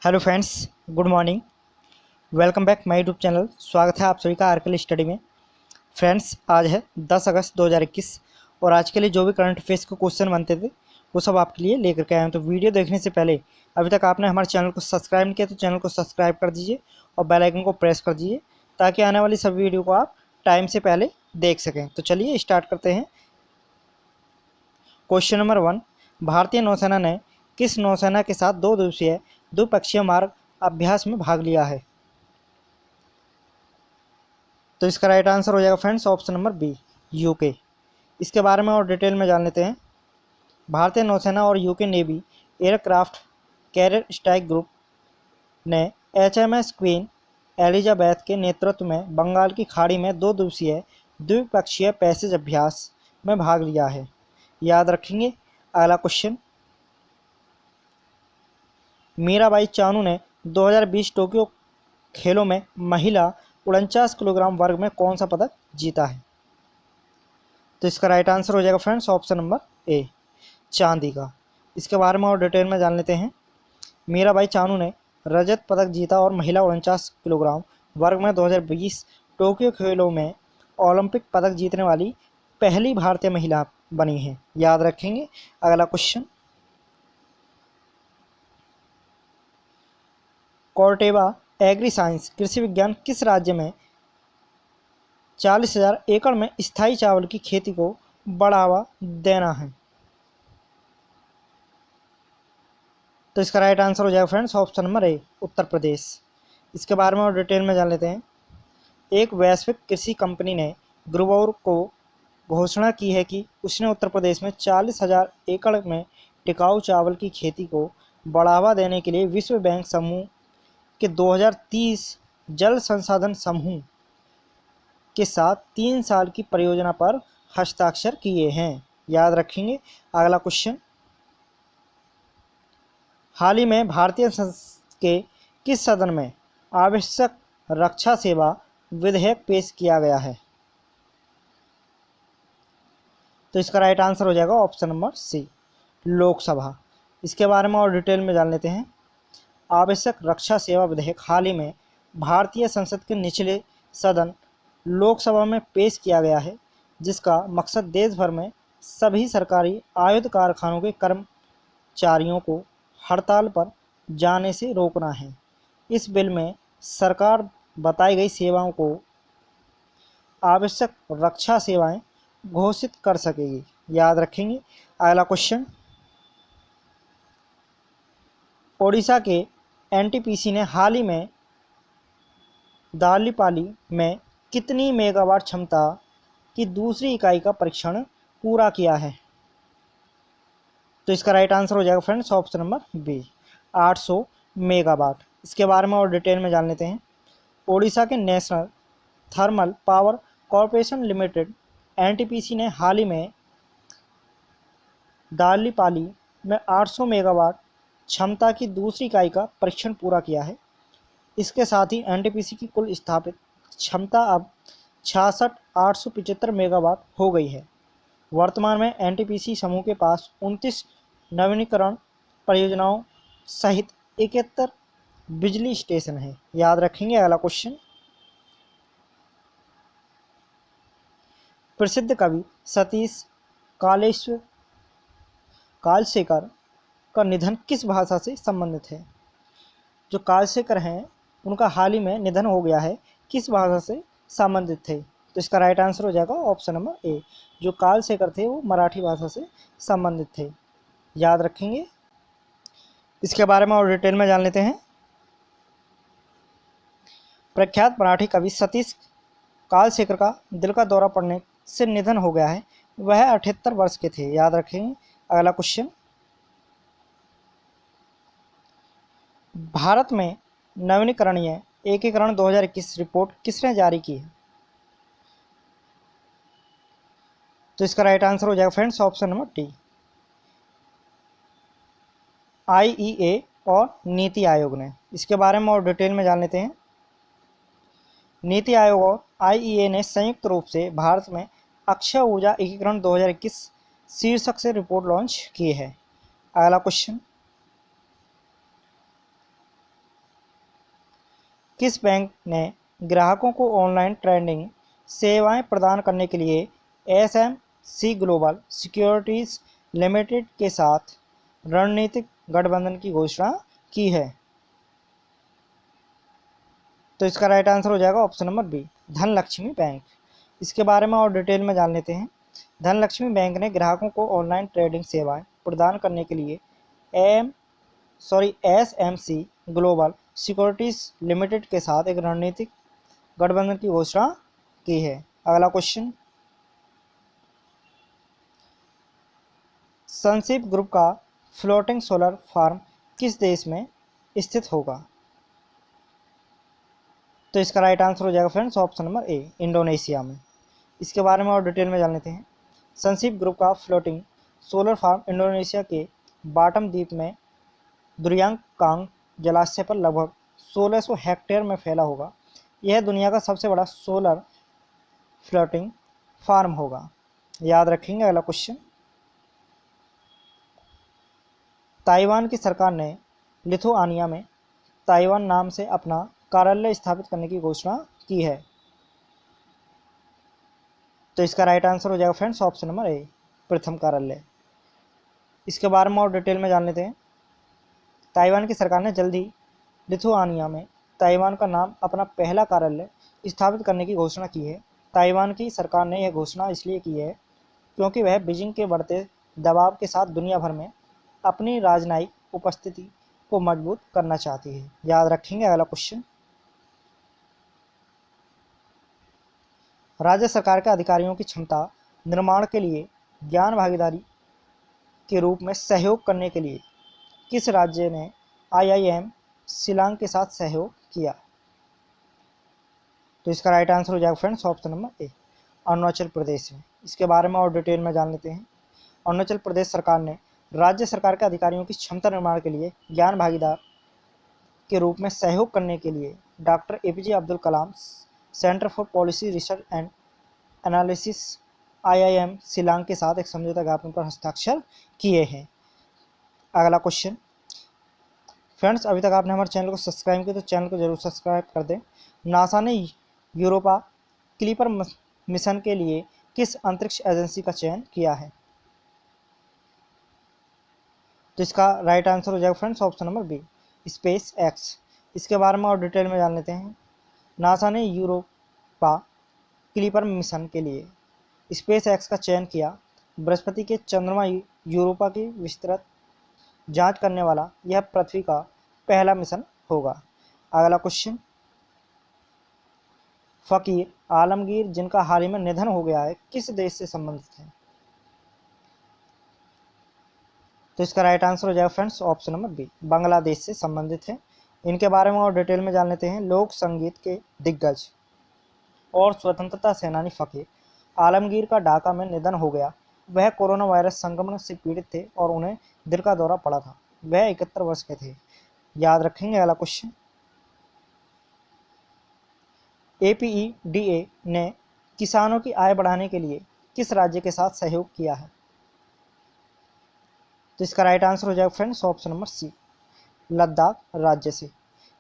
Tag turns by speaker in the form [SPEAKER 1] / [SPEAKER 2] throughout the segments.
[SPEAKER 1] Hello friends, good morning. Welcome back my YouTube channel. स्वागत है आप सभी का आरकेल स्टडी में। फ्रेंड्स, आज है 10 अगस्त 2021 और आज के लिए जो भी करंट अफेयर्स के क्वेश्चन बनते थे वो सब आपके लिए लेकर के आए हैं। तो वीडियो देखने से पहले अभी तक आपने हमारे चैनल को सब्सक्राइब नहीं किया तो चैनल को सब्सक्राइब कर दीजिए और बेल आइकन को प्रेस कर दीजिए ताकि आने वाली सभी वीडियो को आप टाइम से पहले देख सकें। तो चलिए स्टार्ट करते हैं। क्वेश्चन नंबर 1, भारतीय नौसेना ने किस नौसेना के साथ 2 दिवसीय द्विपक्षीय मार्ग अभ्यास में भाग लिया है? तो इसका राइट आंसर हो जाएगा friends option number B, UK. इसके बारे में और डिटेल में जान लेते हैं। भारतीय नौसेना और UK navy aircraft carrier strike group ने HMS क्वीन एलिजाबेथ के नेतृत्व में बंगाल की खाड़ी में 2 दिवसीय द्विपक्षीय पैसेज अभ्यास में भाग लिया है। याद रखेंगे। अगला क्वेश्चन, मीराबाई चानू ने 2020 टोक्यो खेलों में महिला 49 किलोग्राम वर्ग में कौन सा पदक जीता है? तो इसका राइट आंसर हो जाएगा फ्रेंड्स ऑप्शन नंबर ए, चांदी का। इसके बारे में और डिटेल में जान लेते हैं। मीराबाई चानू ने रजत पदक जीता और महिला 49 किलोग्राम वर्ग में 2020 टोक्यो खेलों में ओलंपिक पदक जीतने वाली पहली भारतीय महिला बनी है। याद रखेंगे। अगला क्वेश्चन, कॉर्टेवा एग्री साइंस कृषि विज्ञान किस राज्य में 40,000 एकड़ में स्थायी चावल की खेती को बढ़ावा देना है? तो इसका राइट आंसर हो जाएगा फ्रेंड्स ऑप्शन नंबर ए, उत्तर प्रदेश। इसके बारे में और डिटेल में जान लेते हैं। एक वैश्विक कृषि कंपनी ने गुरुवार को घोषणा की है कि उसने उत्तर प्रदेश में 40,000 एकड़ में टिकाऊ चावल की खेती को बढ़ावा देने के लिए विश्व बैंक समूह के 2030 जल संसाधन समूह के साथ 3 साल की परियोजना पर हस्ताक्षर किए हैं। याद रखेंगे। अगला क्वेश्चन, हाल ही में भारतीय संसद के किस सदन में आवश्यक रक्षा सेवा विधेयक पेश किया गया है? तो इसका राइट आंसर हो जाएगा ऑप्शन नंबर सी, लोकसभा। इसके बारे में और डिटेल में जान लेते हैं। आवश्यक रक्षा सेवा विधेयक हाल ही में भारतीय संसद के निचले सदन लोकसभा में पेश किया गया है, जिसका मकसद देश भर में सभी सरकारी आयुध कारखानों के कर्मचारियों को हड़ताल पर जाने से रोकना है। इस बिल में सरकार बताई गई सेवाओं को आवश्यक रक्षा सेवाएं घोषित कर सकेगी। याद रखेंगे। अगला क्वेश्चन, ओडिशा के NTPC ने हाल ही में दालीपाली में कितनी मेगावाट क्षमता की दूसरी इकाई का परीक्षण पूरा किया है? तो इसका राइट आंसर हो जाएगा friends option number B, 800 megawatt. इसके बारे में और डिटेल में जान लेते हैं। ओडिशा के national thermal power corporation limited NTPC ने हाल ही में दालीपाली में 800 मेगावाट क्षमता की दूसरी इकाई का परीक्षण पूरा किया है। इसके साथ ही NTPC की कुल स्थापित क्षमता अब 66,875 मेगावाट हो गई है। वर्तमान में NTPC समूह के पास 29 नवीनीकरण परियोजनाओं सहित 71 बिजली स्टेशन है। याद रखेंगे। अगला क्वेश्चन, प्रसिद्ध कवि सतीश कालशेखर का निधन किस भाषा से संबंधित है? जो कालशेखर हैं उनका हाल ही में निधन हो गया है, किस भाषा से संबंधित थे? तो इसका राइट आंसर हो जाएगा ऑप्शन नंबर ए, जो कालशेखर थे वो मराठी भाषा से संबंधित थे। याद रखेंगे। इसके बारे में और डिटेल में जान लेते हैं। प्रख्यात मराठी कवि सतीश कालशेखर का दिल का दौरा पड़ने से निधन हो गया है। वह 78 वर्ष के थे। याद रखेंगे। अगला क्वेश्चन, भारत में नवीनीकरणीय एकीकरण 2021 रिपोर्ट किसने जारी की है? तो इसका राइट आंसर हो जाएगा friends option number D, IEA और नीति आयोग ने। इसके बारे में और डिटेल में जान लेते हैं। नीति आयोग और IEA ने संयुक्त रूप से भारत में अक्षय ऊर्जा एकीकरण 2021 शीर्षक से रिपोर्ट लॉन्च की है। अगला क्वेश्चन, किस बैंक ने ग्राहकों को ऑनलाइन ट्रेडिंग सेवाएं प्रदान करने के लिए एसएमसी ग्लोबल सिक्योरिटीज लिमिटेड के साथ रणनीतिक गठबंधन की घोषणा की है? तो इसका राइट आंसर हो जाएगा option number B, Dhanlakshmi bank. इसके बारे में और डिटेल में जान लेते हैं। धनलक्ष्मी बैंक ने ग्राहकों को ऑनलाइन ट्रेडिंग सेवाएं प्रदान करने के लिए एसएमसी ग्लोबल सिक्योरिटीज लिमिटेड के साथ एक रणनीतिक गठबंधन की घोषणा की है। अगला क्वेश्चन, सनशिप ग्रुप का फ्लोटिंग सोलर फार्म किस देश में स्थित होगा? तो इसका राइट आंसर हो जाएगा फ्रेंड्स ऑप्शन नंबर ए, इंडोनेशिया में। इसके बारे में और डिटेल में जान लेते हैं। सनशिप ग्रुप का फ्लोटिंग सोलर फार्म इंडोनेशिया के बाटम द्वीप में दुरियांकांग जलाशय पर लगभग 1600 हेक्टेयर में फैला होगा। यह दुनिया का सबसे बड़ा सोलर फ्लोटिंग फार्म होगा। याद रखेंगे। अगला क्वेश्चन, ताइवान की सरकार ने लिथुआनिया में ताइवान नाम से अपना कार्यालय स्थापित करने की घोषणा की है। तो इसका राइट आंसर हो जाएगा फ्रेंड्स ऑप्शन नंबर ए, प्रथम कार्यालय। इसके बारे में और डिटेल में जान लेते हैं। ताइवान की सरकार ने जल्द ही लिथुआनिया में ताइवान का नाम अपना पहला कार्यालय स्थापित करने की घोषणा की है। ताइवान की सरकार ने यह घोषणा इसलिए की है क्योंकि वह बीजिंग के बढ़ते दबाव के साथ दुनिया भर में अपनी राजनयिक उपस्थिति को मजबूत करना चाहती है। याद रखेंगे। अगला क्वेश्चन, राज्य सरकार के अधिकारियों की क्षमता निर्माण के लिए ज्ञान भागीदारी के रूप में सहयोग करने के लिए किस राज्य ने आईआईएम शिलांग के साथ सहयोग किया? तो इसका राइट आंसर हो जाएगा friends option number A, Arunachal Pradesh में। इसके बारे में और डिटेल में जान लेते हैं। अरुणाचल प्रदेश सरकार ने राज्य सरकार के अधिकारियों की क्षमता निर्माण के लिए ज्ञान भागीदार के रूप में सहयोग करने के लिए doctor APJ Abdul Kalam centre for policy research and analysis IIM Shillong के साथ एक समझौता ज्ञापन पर हस्ताक्षर किए हैं। अगला क्वेश्चन, फ्रेंड्स अभी तक आपने हमारे चैनल को सब्सक्राइब किया तो चैनल को जरूर सब्सक्राइब कर दें। नासा ने यूरोपा क्लिपर मिशन के लिए किस अंतरिक्ष एजेंसी का चयन किया है? तो इसका राइट आंसर हो जाएगा friends option number B, SpaceX. इसके बारे में और डिटेल में जान लेते हैं। नासा ने यूरोपा क्लिपर मिशन के लिए स्पेस एक्स का चयन किया। बृहस्पति के चंद्रमा यूरोपा की विस्तृत जांच करने वाला यह पृथ्वी का पहला मिशन होगा। अगला क्वेश्चन, फकीर आलमगीर जिनका हाल ही में निधन हो गया है किस देश से संबंधित है? तो इसका राइट आंसर हो जाएगा friends option number B, Bangladesh से संबंधित है। इनके बारे में और डिटेल में जान लेते हैं। लोक संगीत के दिग्गज और स्वतंत्रता सेनानी फकीर आलमगीर का ढाका में निधन हो गया। वह कोरोना वायरस संक्रमण से पीड़ित थे और उन्हें दिल का दौरा पड़ा था। वह 71 वर्ष के थे। याद रखेंगे। अगला क्वेश्चन, एपीईडीए ने किसानों की आय बढ़ाने के लिए किस राज्य के साथ सहयोग किया है? तो इसका राइट आंसर हो जाएगा friends option number C, Ladakh राज्य से।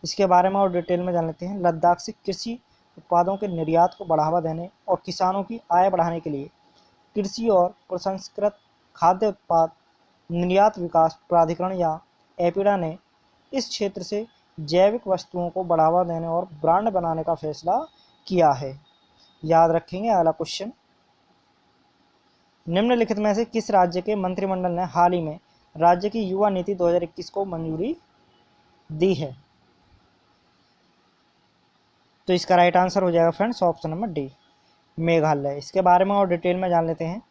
[SPEAKER 1] इसके बारे में और डिटेल में जान लेते हैं। लद्दाख से कृषि उत्पादों के निर्यात को बढ़ावा देने और किसानों की आय बढ़ाने के लिए कृषि और प्रसंस्कृत खाद्य उत्पाद निर्यात विकास प्राधिकरण या एपीडा ने इस क्षेत्र से जैविक वस्तुओं को बढ़ावा देने और ब्रांड बनाने का फैसला किया है। याद रखेंगे। अगला क्वेश्चन, निम्नलिखित में से किस राज्य के मंत्रिमंडल ने हाल ही में राज्य की युवा नीति 2021 को मंजूरी दी है? तो इसका राइट आंसर हो जाएगा friends option number D, Meghalaya. इसके बारे में और डिटेल में जान लेते हैं।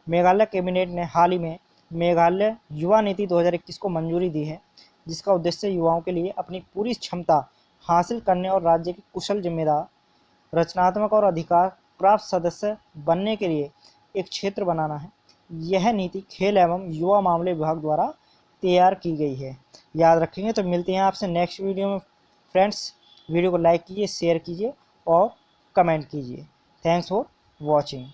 [SPEAKER 1] मेघालय कैबिनेट ने हाल ही में मेघालय युवा नीति 2021 को मंजूरी दी है, जिसका उद्देश्य युवाओं के लिए अपनी पूरी क्षमता हासिल करने और राज्य के कुशल, जिम्मेदार, रचनात्मक और अधिकार प्राप्त सदस्य बनने के लिए एक क्षेत्र बनाना है। यह नीति खेल एवं युवा मामले विभाग द्वारा तैयार की गई है। याद रखेंगे। तो मिलते हैं आपसे नेक्स्ट वीडियो में फ्रेंड्स। वीडियो को लाइक कीजिए, शेयर कीजिए और कमेंट कीजिए। Thanks for watching.